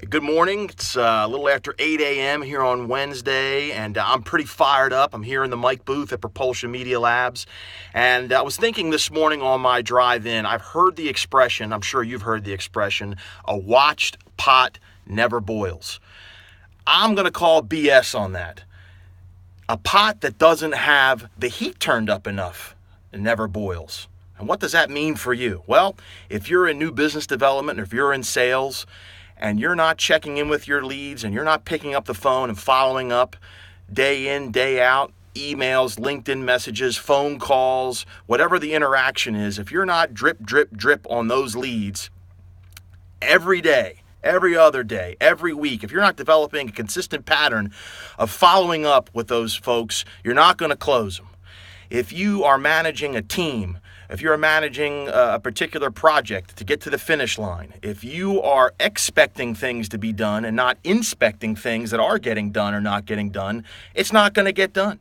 Good morning. It's a little after 8 a.m. here on Wednesday, and I'm pretty fired up. I'm here in the mic booth at Propulsion Media Labs, and I was thinking this morning on my drive in, I've heard the expression, I'm sure you've heard the expression, a watched pot never boils. I'm going to call BS on that. A pot that doesn't have the heat turned up enough never boils. And what does that mean for you? Well, if you're in new business development, or if you're in sales, and you're not checking in with your leads, and you're not picking up the phone and following up day in, day out, emails, LinkedIn messages, phone calls, whatever the interaction is, if you're not drip, drip, drip on those leads every day, every other day, every week, if you're not developing a consistent pattern of following up with those folks, you're not going to close them. If you are managing a team, if you're managing a particular project to get to the finish line, if you are expecting things to be done and not inspecting things that are getting done or not getting done, it's not going to get done.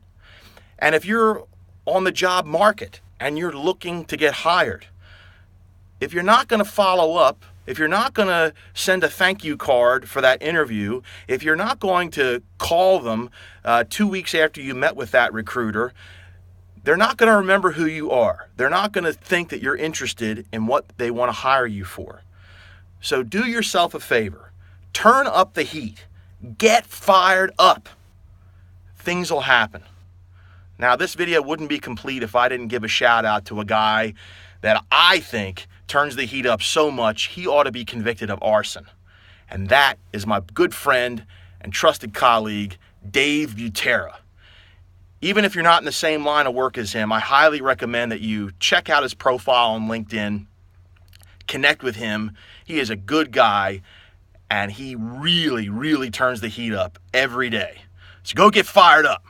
And if you're on the job market and you're looking to get hired, if you're not going to follow up, if you're not going to send a thank you card for that interview, if you're not going to call them 2 weeks after you met with that recruiter, they're not going to remember who you are. They're not going to think that you're interested in what they want to hire you for. So do yourself a favor. Turn up the heat. Get fired up. Things will happen. Now, this video wouldn't be complete if I didn't give a shout out to a guy that I think turns the heat up so much he ought to be convicted of arson. And that is my good friend and trusted colleague, Dave Butera. Even if you're not in the same line of work as him, I highly recommend that you check out his profile on LinkedIn, connect with him. He is a good guy, and he really, really turns the heat up every day. So go get fired up.